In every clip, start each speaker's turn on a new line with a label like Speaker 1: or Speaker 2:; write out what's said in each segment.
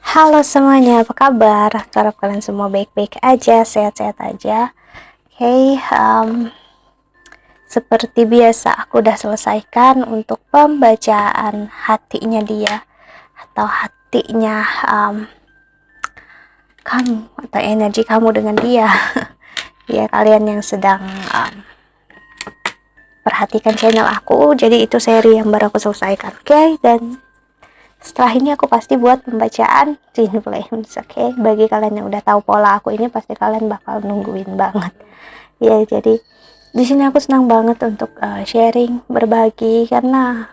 Speaker 1: Halo semuanya, apa kabar? Harap kalian semua baik-baik aja, sehat-sehat aja. Oke, seperti biasa aku udah selesaikan untuk pembacaan hatinya dia atau hatinya kamu atau energi kamu dengan dia. Ya, kalian yang sedang perhatikan channel aku, jadi itu seri yang baru aku selesaikan. Oke, dan setelah ini aku pasti buat pembacaan Twin Flames. Oke, bagi kalian yang udah tahu pola aku ini pasti kalian bakal nungguin banget. Ya, jadi di sini aku senang banget untuk sharing, berbagi karena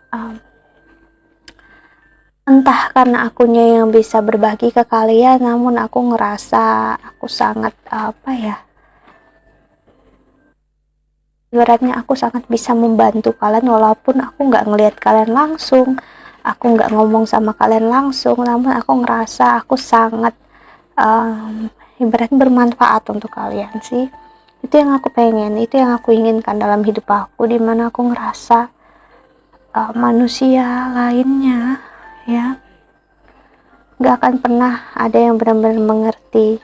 Speaker 1: entah karena akunya yang bisa berbagi ke kalian, namun aku ngerasa aku sangat ibaratnya aku sangat bisa membantu kalian walaupun aku nggak ngelihat kalian langsung, aku nggak ngomong sama kalian langsung, namun aku ngerasa aku sangat ibaratnya bermanfaat untuk kalian sih. Itu yang aku pengen, itu yang aku inginkan dalam hidup aku, dimana aku ngerasa manusia lainnya ya nggak akan pernah ada yang benar-benar mengerti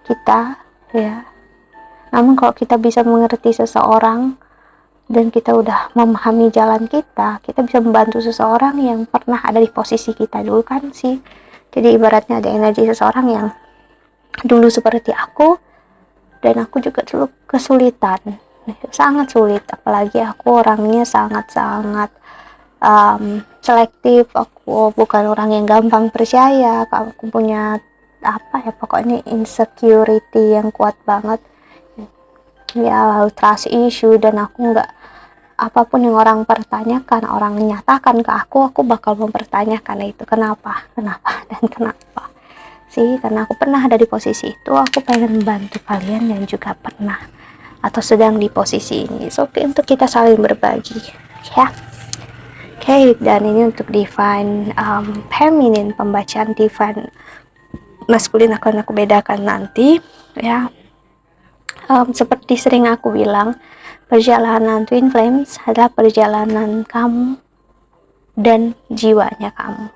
Speaker 1: kita ya. Namun kalau kita bisa mengerti seseorang dan kita udah memahami jalan kita bisa membantu seseorang yang pernah ada di posisi kita dulu kan sih. Jadi ibaratnya ada energi seseorang yang dulu seperti aku, dan aku juga dulu kesulitan, sangat sulit, apalagi aku orangnya sangat-sangat selektif. Aku bukan orang yang gampang percaya, aku punya pokoknya insecurity yang kuat banget ya, trust issue, dan aku nggak, apapun yang orang pertanyakan, orang menyatakan ke aku bakal mempertanyakan itu kenapa dan kenapa sih. Karena aku pernah ada di posisi itu, aku pengen membantu kalian yang juga pernah atau sedang di posisi ini. So, untuk kita saling berbagi ya. Dan ini untuk divine feminine, pembacaan divine maskulin akan aku bedakan nanti ya. Seperti sering aku bilang, perjalanan Twin Flames adalah perjalanan kamu dan jiwanya kamu.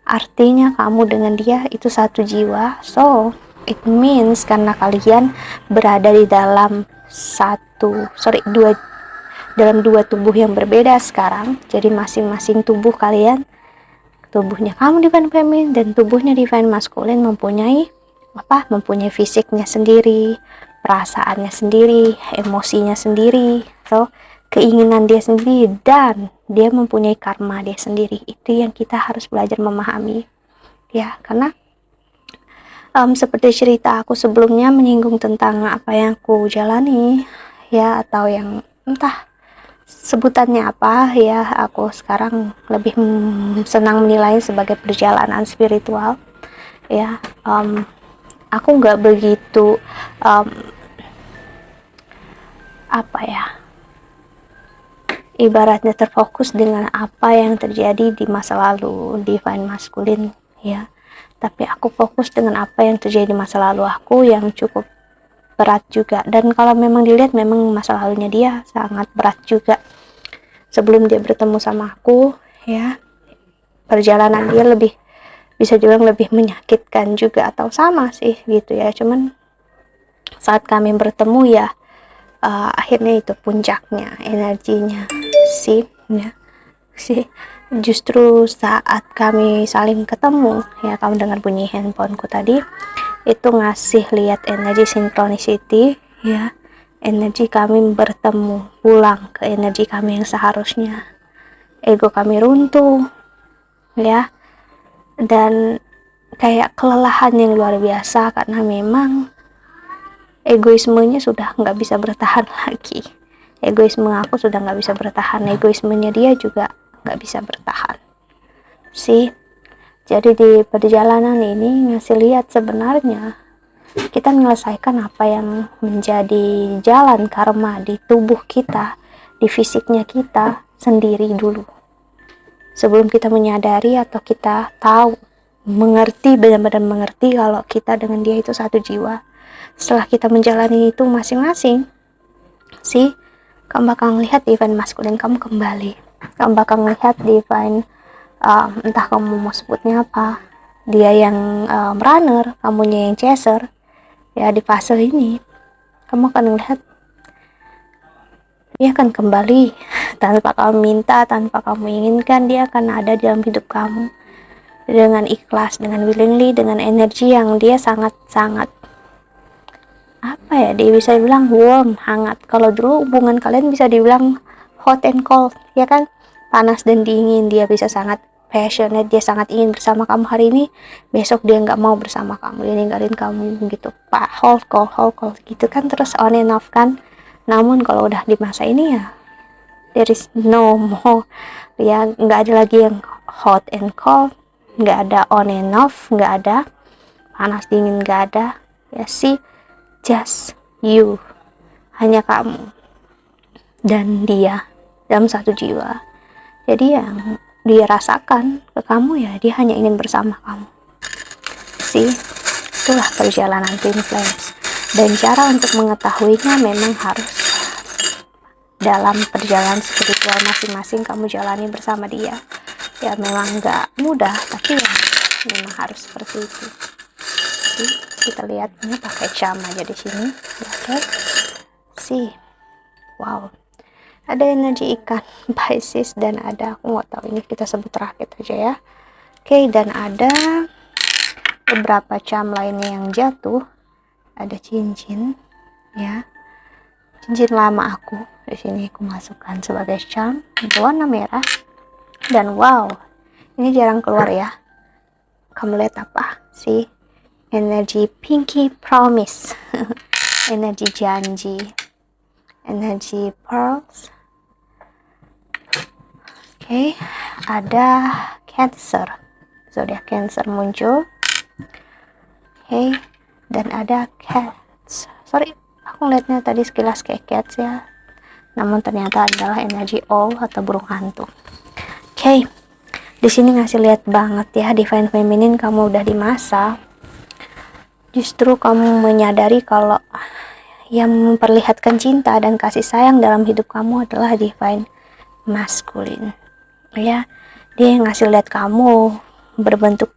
Speaker 1: Artinya kamu dengan dia itu satu jiwa. So it means karena kalian berada di dalam dua tubuh yang berbeda sekarang, jadi masing-masing tubuh kalian, tubuhnya kamu divine feminine dan tubuhnya divine masculine, mempunyai fisiknya sendiri, perasaannya sendiri, emosinya sendiri, so keinginan dia sendiri, dan dia mempunyai karma dia sendiri. Itu yang kita harus belajar memahami ya. Karena seperti cerita aku sebelumnya menyinggung tentang apa yang aku jalani ya, atau yang entah sebutannya apa ya, aku sekarang lebih senang menilai sebagai perjalanan spiritual ya. Aku nggak begitu ibaratnya terfokus dengan apa yang terjadi di masa lalu divine masculine ya, tapi aku fokus dengan apa yang terjadi di masa lalu aku yang cukup berat juga. Dan kalau memang dilihat, memang masa lalunya dia sangat berat juga sebelum dia bertemu sama aku ya. Perjalanan dia lebih, bisa dibilang lebih menyakitkan juga, atau sama sih gitu ya. Cuman saat kami bertemu ya, akhirnya itu puncaknya energinya sih ya. Justru saat kami saling ketemu ya, kamu dengar bunyi handphoneku tadi, itu ngasih lihat energi synchronicity ya, energi kami bertemu pulang ke energi kami yang seharusnya. Ego kami runtuh ya, dan kayak kelelahan yang luar biasa karena memang egoismenya sudah nggak bisa bertahan lagi. Egoisme aku sudah nggak bisa bertahan, egoismenya dia juga nggak bisa bertahan sih. Jadi di perjalanan ini ngasih lihat sebenarnya kita menyelesaikan apa yang menjadi jalan karma di tubuh kita, di fisiknya kita sendiri dulu, sebelum kita menyadari atau kita tahu, mengerti, benar-benar mengerti kalau kita dengan dia itu satu jiwa. Setelah kita menjalani itu masing-masing sih, kamu bakal melihat divine masculine kamu kembali. Kamu bakal melihat divine entah kamu mau sebutnya apa dia yang runner, kamunya yang chaser. Ya, di fase ini kamu akan melihat dia akan kembali tanpa kamu minta, tanpa kamu inginkan. Dia akan ada dalam hidup kamu dengan ikhlas, dengan willingly, dengan energi yang dia sangat-sangat apa ya, dia bisa dibilang warm, hangat. Kalau dulu hubungan kalian bisa dibilang hot and cold, ya kan, panas dan dingin. Dia bisa sangat passionate, dia sangat ingin bersama kamu hari ini, besok dia nggak mau bersama kamu, dia ninggalin kamu gitu, pak, hold call gitu kan, terus on and off kan. Namun kalau udah di masa ini ya, there is no more, ya nggak ada lagi yang hot and cold, nggak ada on and off, nggak ada panas dingin, nggak ada, ya sih, just you, hanya kamu dan dia dalam satu jiwa. Jadi yang dia rasakan ke kamu ya, dia hanya ingin bersama kamu. sih itulah perjalanan twin flames, dan cara untuk mengetahuinya memang harus dalam perjalanan spiritual masing-masing kamu jalani bersama dia. Ya memang nggak mudah, tapi ya memang harus seperti itu. Jadi kita lihat ini pakai jam aja di sini. Oke, sih, wow, ada energi ikan Pisces, dan ada, aku nggak tahu ini kita sebut rakit aja ya. Oke, dan ada beberapa jam lainnya yang jatuh. Ada cincin, ya, cincin lama aku. Di sini aku masukkan sebagai jam warna merah. Dan wow, ini jarang keluar ya. Kamu lihat apa sih? Energi pinky promise. Energi janji, energi pearls. Oke, ada Cancer, zodiak Cancer muncul. Oke, dan ada Cats. Sorry, aku ngeliatnya tadi sekilas kayak Cats ya, namun ternyata adalah energi owl atau burung hantu. Oke, di sini ngasih lihat banget ya, divine feminine, kamu udah di masa justru kamu menyadari kalau yang memperlihatkan cinta dan kasih sayang dalam hidup kamu adalah divine masculine. Ya, dia yang ngasih lihat kamu berbentuk,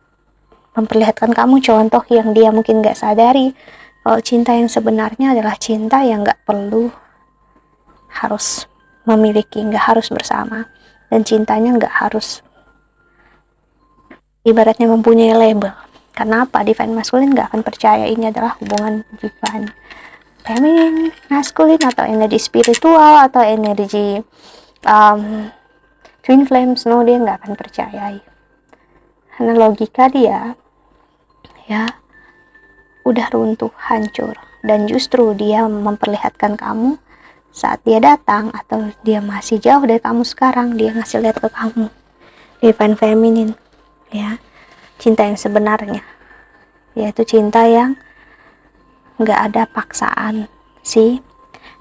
Speaker 1: memperlihatkan kamu contoh yang dia mungkin gak sadari kalau cinta yang sebenarnya adalah cinta yang gak perlu harus memiliki, gak harus bersama, dan cintanya gak harus ibaratnya mempunyai label. Kenapa? Divine masculine gak akan percaya ini adalah hubungan divine feminine masculine atau energi spiritual atau energi twin flames. No, dia nggak akan percayai, karena logika dia ya udah runtuh, hancur. Dan justru dia memperlihatkan kamu saat dia datang atau dia masih jauh dari kamu sekarang, dia ngasih lihat ke kamu divine feminine, ya, cinta yang sebenarnya, yaitu cinta yang nggak ada paksaan sih.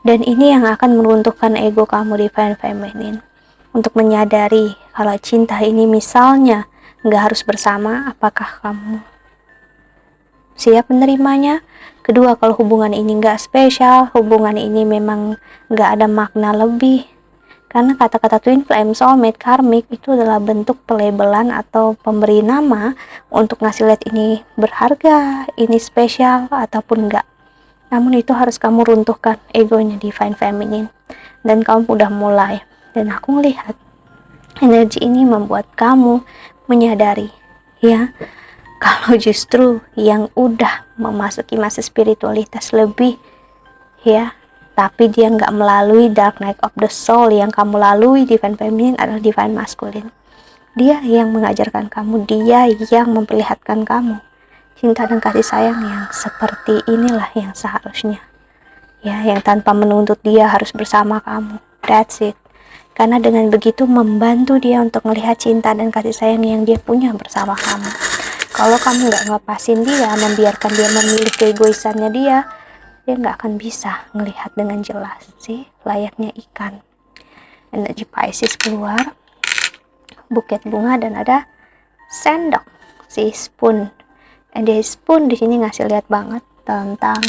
Speaker 1: Dan ini yang akan meruntuhkan ego kamu, divine feminine, untuk menyadari kalau cinta ini misalnya nggak harus bersama, apakah kamu siap menerimanya? Kedua, kalau hubungan ini nggak spesial, hubungan ini memang nggak ada makna lebih, karena kata-kata twin flame, soulmate, karmic itu adalah bentuk pelabelan atau pemberi nama untuk ngasih lihat ini berharga, ini spesial ataupun enggak. Namun itu harus kamu runtuhkan egonya divine feminine, dan kamu udah mulai. Dan aku melihat energi ini membuat kamu menyadari ya, kalau justru yang udah memasuki masa spiritualitas lebih ya, tapi dia nggak melalui dark night of the soul yang kamu lalui, divine feminine adalah divine masculine. Dia yang mengajarkan kamu, dia yang memperlihatkan kamu cinta dan kasih sayang yang seperti inilah yang seharusnya ya, yang tanpa menuntut dia harus bersama kamu. That's it. Karena dengan begitu membantu dia untuk melihat cinta dan kasih sayang yang dia punya bersama kamu. Kalau kamu nggak ngelepasin dia, membiarkan dia memilih keegoisannya dia nggak akan bisa ngelihat dengan jelas sih, layaknya ikan. Energi Pisces keluar, buket bunga, dan ada sendok, si spoon. And the spoon di sini ngasih lihat banget tentang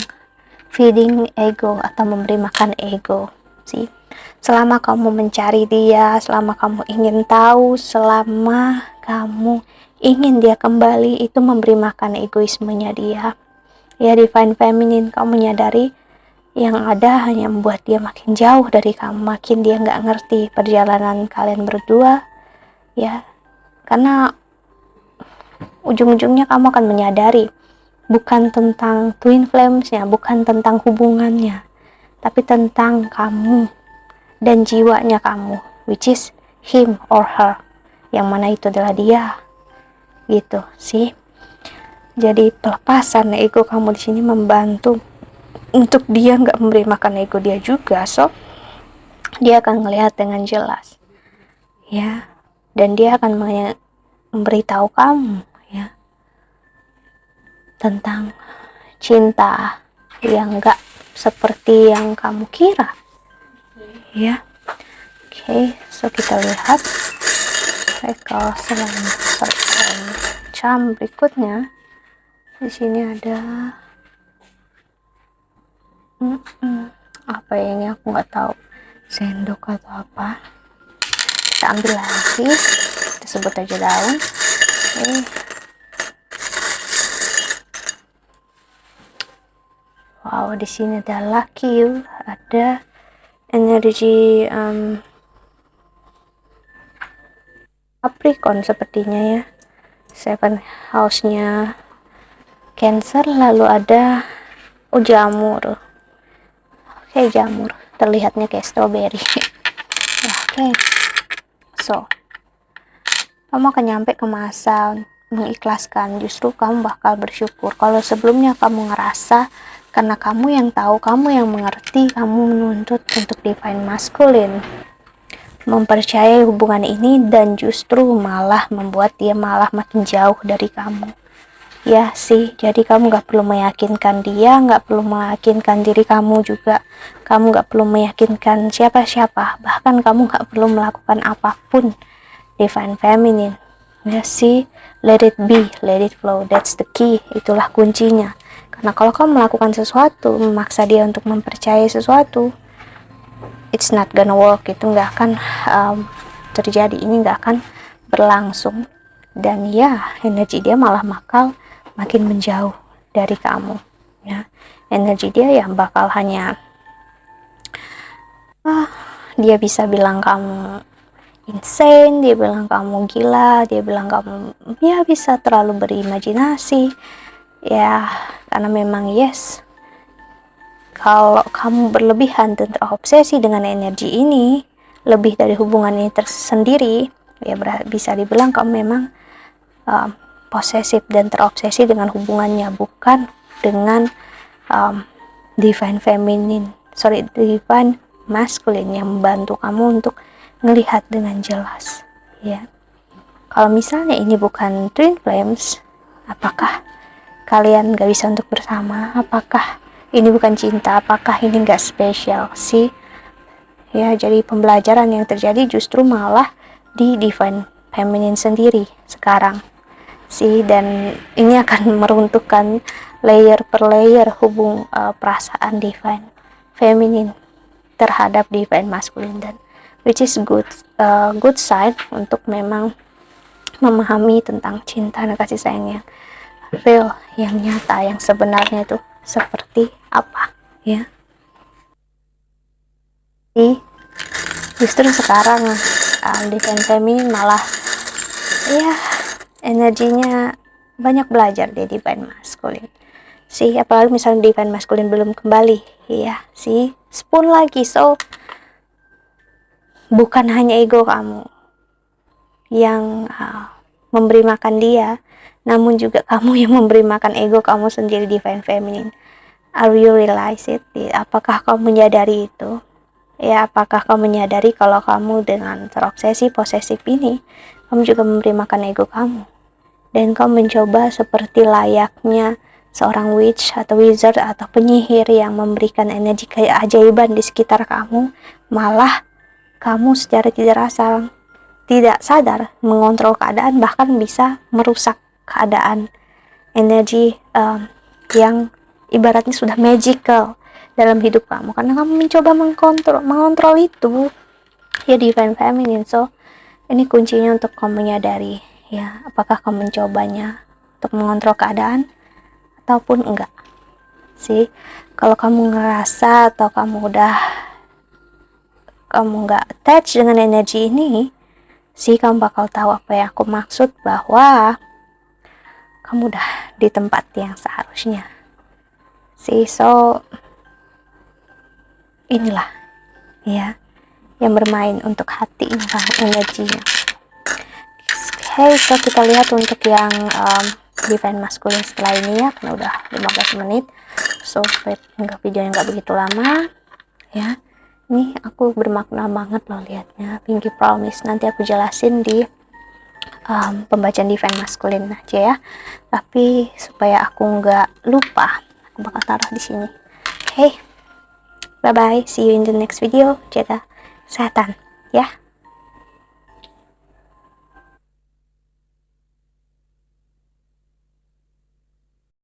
Speaker 1: feeding ego atau memberi makan ego sih. Selama kamu mencari dia, selama kamu ingin tahu, selama kamu ingin dia kembali, itu memberi makan egoismenya dia. Ya, divine feminine, kamu menyadari yang ada hanya membuat dia makin jauh dari kamu, makin dia nggak ngerti perjalanan kalian berdua, ya. Karena ujung-ujungnya kamu akan menyadari bukan tentang twin flamesnya, bukan tentang hubungannya, tapi tentang kamu dan jiwanya kamu, which is him or her, yang mana itu adalah dia, gitu sih. Jadi pelepasan ego kamu di sini membantu untuk dia nggak memberi makan ego dia juga, so dia akan melihat dengan jelas, ya, dan dia akan memberitahu kamu, ya, tentang cinta yang nggak seperti yang kamu kira, ya. Oke, so kita lihat cycle jam berikutnya. Di sini ada apa ya, ini aku nggak tahu, sendok atau apa. Kita ambil lagi, kita sebut aja daun. Wow, di sini ada lucky, ada energi Capricorn sepertinya, ya. Seven house-nya Cancer, lalu ada jamur. Oke, jamur terlihatnya kayak strawberry. Oke, so kamu akan nyampe ke masa mengikhlaskan. Justru kamu bakal bersyukur. Kalau sebelumnya kamu ngerasa karena kamu yang tahu, kamu yang mengerti, kamu menuntut untuk divine masculine mempercayai hubungan ini, dan justru malah membuat dia malah makin jauh dari kamu. Ya sih, jadi kamu gak perlu meyakinkan dia, gak perlu meyakinkan diri kamu juga, kamu gak perlu meyakinkan siapa-siapa, bahkan kamu gak perlu melakukan apapun. Divine feminine, ya sih, let it be, let it flow, that's the key, itulah kuncinya. Karena kalau kamu melakukan sesuatu, memaksa dia untuk mempercayai sesuatu, it's not gonna work, itu gak akan terjadi, ini gak akan berlangsung, dan ya, energi dia malah makin menjauh dari kamu, ya. Energi dia yang bakal hanya dia bisa bilang kamu insane, dia bilang kamu gila, dia bilang kamu ya bisa terlalu berimajinasi, ya, karena memang yes, kalau kamu berlebihan dan terobsesi dengan energi ini, lebih dari hubungan ini tersendiri, ya bisa dibilang kamu memang posesif dan terobsesi dengan hubungannya, bukan dengan divine masculine yang membantu kamu untuk melihat dengan jelas, ya. Kalau misalnya ini bukan twin flames, apakah kalian gak bisa untuk bersama? Apakah ini bukan cinta? Apakah ini gak spesial sih? Ya, jadi pembelajaran yang terjadi justru malah di divine feminine sendiri sekarang sih, dan ini akan meruntuhkan layer per layer perasaan divine feminine terhadap divine masculine, dan which is good side untuk memang memahami tentang cinta dan kasih sayang yang real, yang nyata, yang sebenarnya itu seperti apa, ya. Jadi justru sekarang divine feminine malah ya energinya banyak belajar di divine masculine sih, apalagi misalnya divine masculine belum kembali, ya sih, spoon lagi. So bukan hanya ego kamu yang memberi makan dia, namun juga kamu yang memberi makan ego kamu sendiri, divine feminine. Are you realize it? Apakah kamu menyadari itu? Ya, apakah kamu menyadari kalau kamu dengan terobsesi posesif ini, kamu juga memberi makan ego kamu, dan kamu mencoba seperti layaknya seorang witch atau wizard atau penyihir yang memberikan energi keajaiban di sekitar kamu, malah kamu secara tidak sadar mengontrol keadaan, bahkan bisa merusak keadaan. Energi yang ibaratnya sudah magical dalam hidup kamu, karena kamu mencoba mengontrol itu, ya, divine feminine. So ini kuncinya untuk kamu menyadari, ya, apakah kamu mencobanya untuk mengontrol keadaan ataupun enggak sih. Kalau kamu ngerasa atau kamu nggak attach dengan energi ini sih, kamu bakal tahu apa yang aku maksud, bahwa kamu udah di tempat yang seharusnya sih. So inilah ya yang bermain untuk hati energinya. So kita lihat untuk yang divine masculine setelah ini ya, karena udah 15 menit. So hingga videonya nggak begitu lama ya. Ini aku bermakna banget loh liatnya, Pinky Promise. Nanti aku jelasin di pembacaan divine masculine aja ya. Tapi supaya aku nggak lupa, aku bakal taruh di sini. Oke, bye bye. See you in the next video. Jaga kesehatan ya.